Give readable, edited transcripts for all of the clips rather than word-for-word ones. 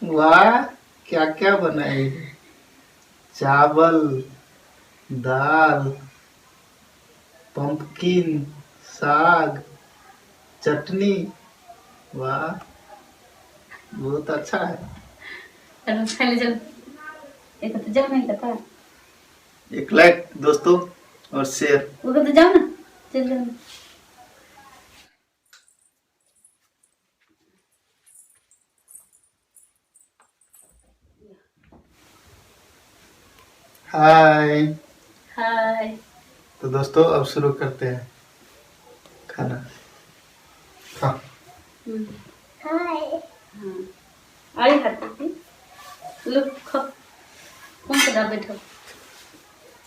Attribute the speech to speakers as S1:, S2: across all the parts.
S1: वाह, क्या क्या बनाए? चावल, दाल, पंपकिन, साग, चटनी। वाह, बहुत अच्छा है।
S2: चलो खाने चलो। एक तो जाओ नहीं करता।
S1: 1 लाइक दोस्तों और शेयर।
S2: वो तो जाओ ना, चल जाओ।
S1: हाय।
S2: हाय।
S1: तो दोस्तों अब शुरू करते हैं खाना। हाँ।
S2: हाय। हाँ। आई हाथी। लो खा। कौन सा डब्बे बैठो?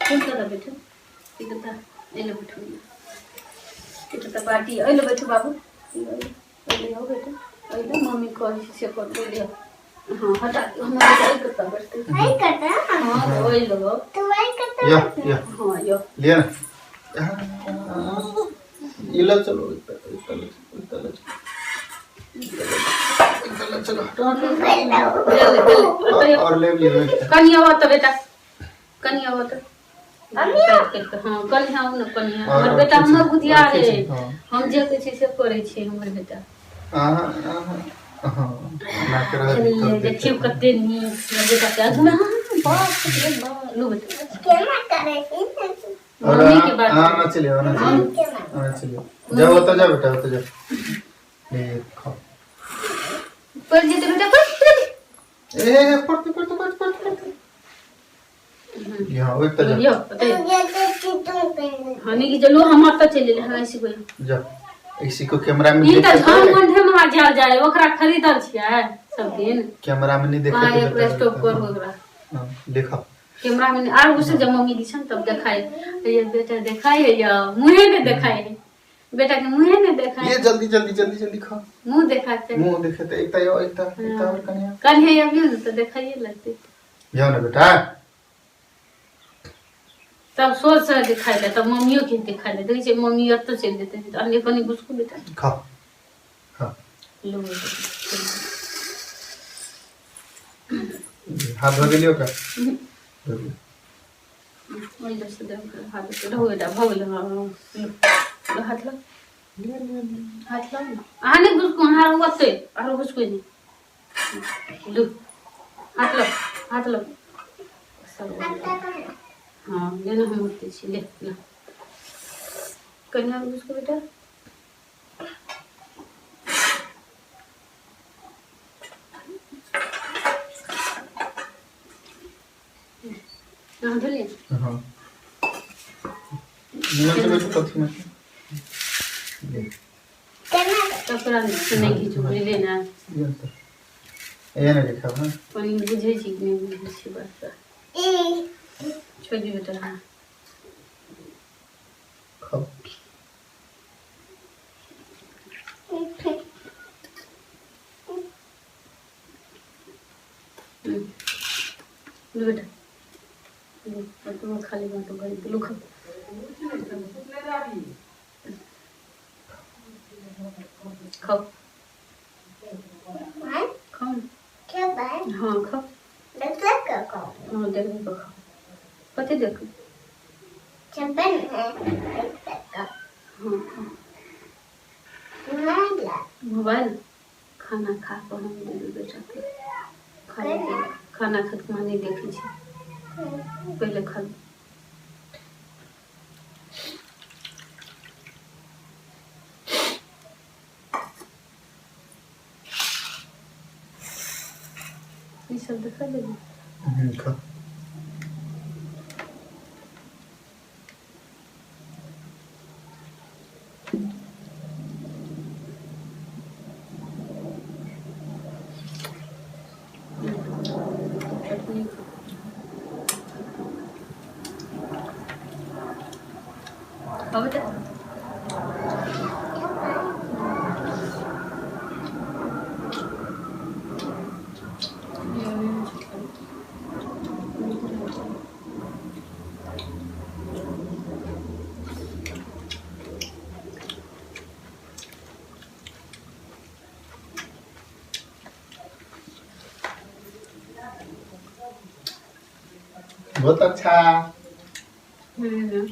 S2: कौन सा डब्बे बैठो? इधर था। ये लो बैठो। इधर तो पार्टी। ये लो बैठो बाबू। ये लो बैठो। ये लो मम्मी को ऐसे कर दो ले। हाँ हटा दो। हमारे जाई करता बैठते। आई करता? हाँ ये लो। तो आई करता?
S1: या
S2: हाँ यो।
S1: लिया ना। ये लो चलो इतना चलो। और ले लिए।
S2: कनिया हो तो बेटा। कनिया हो तो। हाँ कनिया हो ना कनिया। हमर बेटा हमर बुधिया रे। हम जे कहै छी से करै छै हमर बेटा।
S1: ना कर रहा
S2: ले देखियो कते नीक बेटा के आगू में। बाप रे बाप लो बेटा। केना करे छी? मम्मी के बात।
S1: ना चलिए ना चलिए। जाओ तो जा बेटा तो जा। ले खाओ।
S2: पढ़ जेते बेटा पढ़।
S1: पढ़ते। यहाँ वो तो जा।
S2: हनी की चलो हम आता चले ले हां ऐसे कोई
S1: जा। इसी को कैमरा में
S2: ई त हम मंडे में जा जाए ओकरा खरीदल छियै सब दिन।
S1: कैमरा में नहीं देखते
S2: हां एक स्टॉप कर ओकरा।
S1: हां देखा
S2: कैमरा में आर उसे जब मम्मी दिसन तब देखाए ये बेटा देखाए है या मुंह ने देखाए है बेटा के मुंह ने देखाए
S1: ये जल्दी खा
S2: मुंह दिखाते
S1: एक और
S2: कन्हैया अभी तो दिखाइए लगते
S1: जाओ ना बेटा
S2: तब सोच से दिखाई ले तब मम्मियों के दिखाई ले देखिए मम्मी तो चल देते हैं तो अन्य कनी बुसको बेटा
S1: खा हां
S2: लो
S1: हाथ धो लियो का
S2: वही दस दम हाथ रहो बेटा भगल हाथ लो आने बुसको हार होते और बुसको नहीं लो हाथ लो सब हाँ लेना हम उठते छी ले ला कन्या उसको बेटा हां धुले
S1: हां नियम से बैठ कथि में ले
S2: कपड़ा नहीं खींचो लेना
S1: ये ना देखा हां
S2: पानी बुझे छी कि नहीं बुझे छी बात छोड़ दी बेटा
S1: खाओ
S2: लो बेटा लो तो खाली बात तो गई लो खा खाओ खाओ क्या बात हाँ खाओ देख का खाओ हाँ देख का खाओ कते देख चंपन है हाँ मोबाइल खाना खा कर हम दे बेटा के खाना खा के नहीं देखे छी पहले खा ये सब दिखा दे
S1: खा
S2: अब बेटा
S1: बहुत अच्छा। हम्म।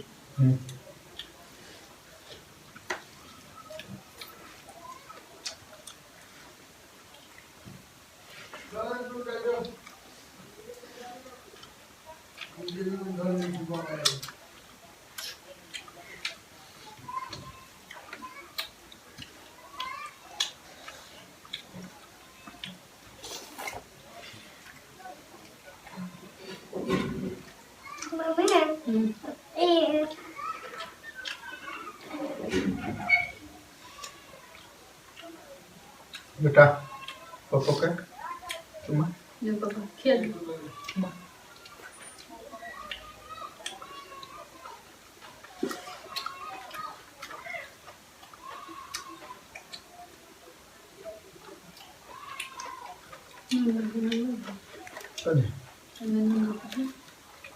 S1: बेटा पापा का चुम्मा।
S2: पापा खेल।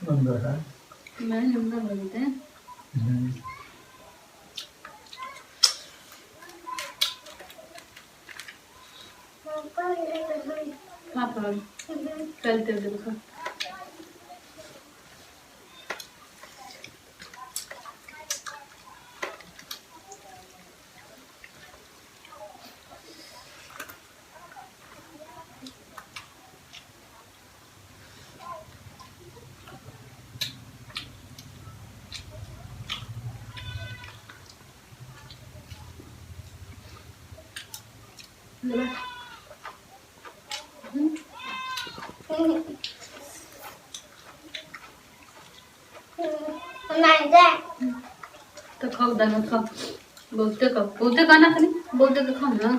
S1: नंबर है।
S2: मैं नंबर बोलते हैं। पापा चलते देखो। तो खाओ दाना खाओ। बोलते खाना खाली बोलते तो खाओ ना।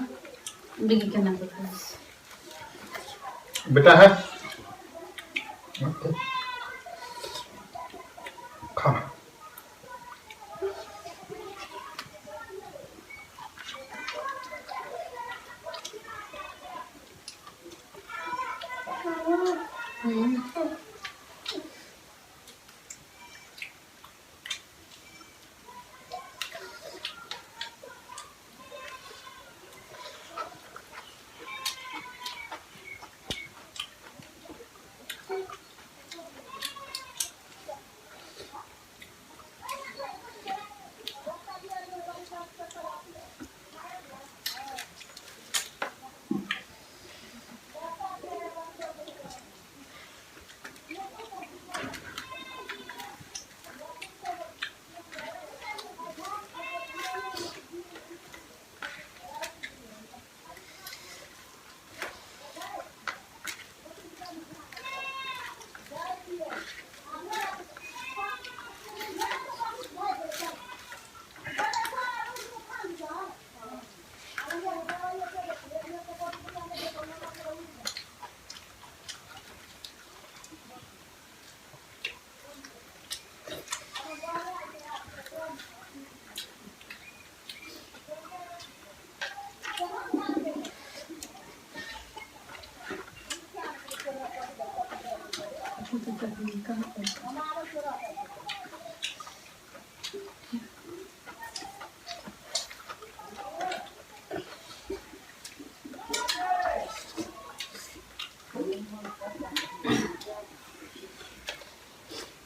S2: बिगी के ना खाओ।
S1: बेटा है खा।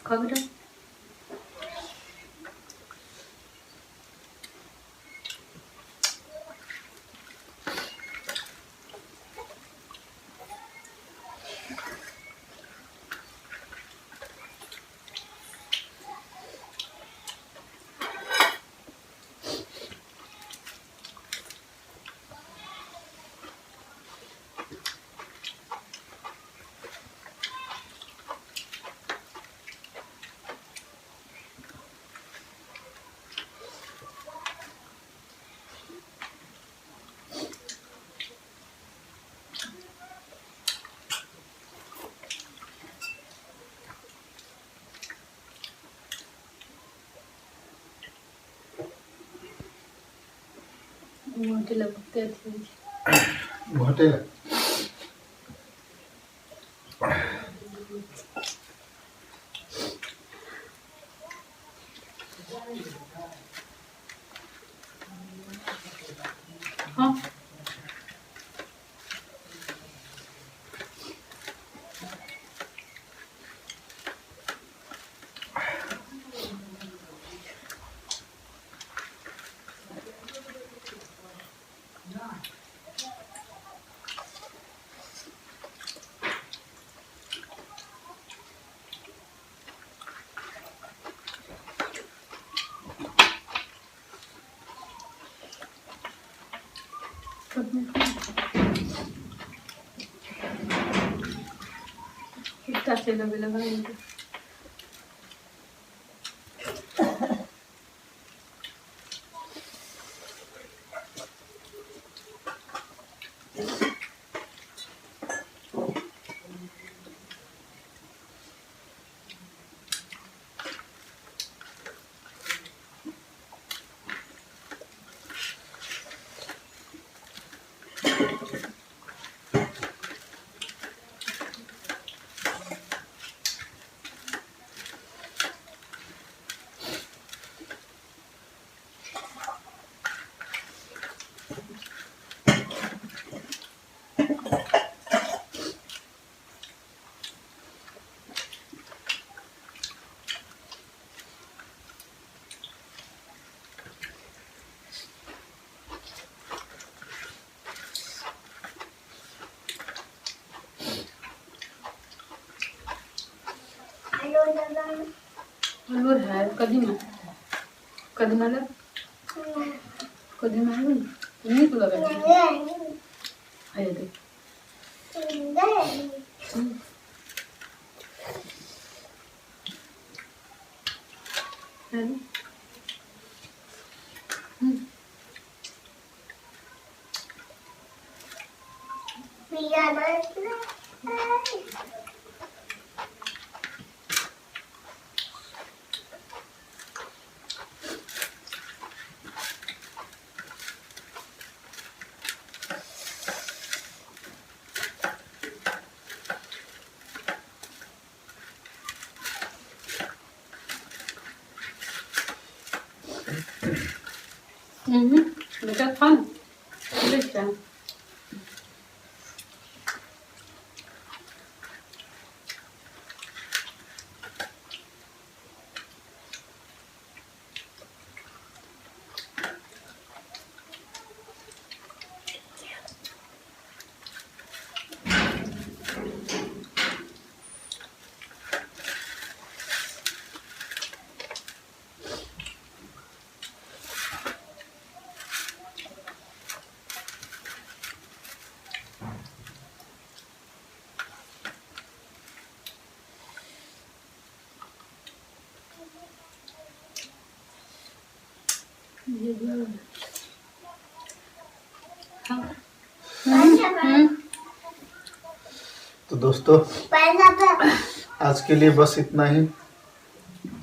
S1: खाओ बेटा। मोटे लगते थे। घोटे
S2: हाँ कितना चलो बिना भाई आलू है कदीमा कदीमा ले कदीमा है नहीं तो लगा आया देख है ना बेटा खा ना बेटा
S1: तो दोस्तों आज के लिए बस इतना ही,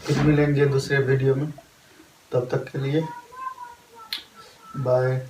S1: फिर मिलेंगे दूसरे वीडियो में, तब तक के लिए बाय।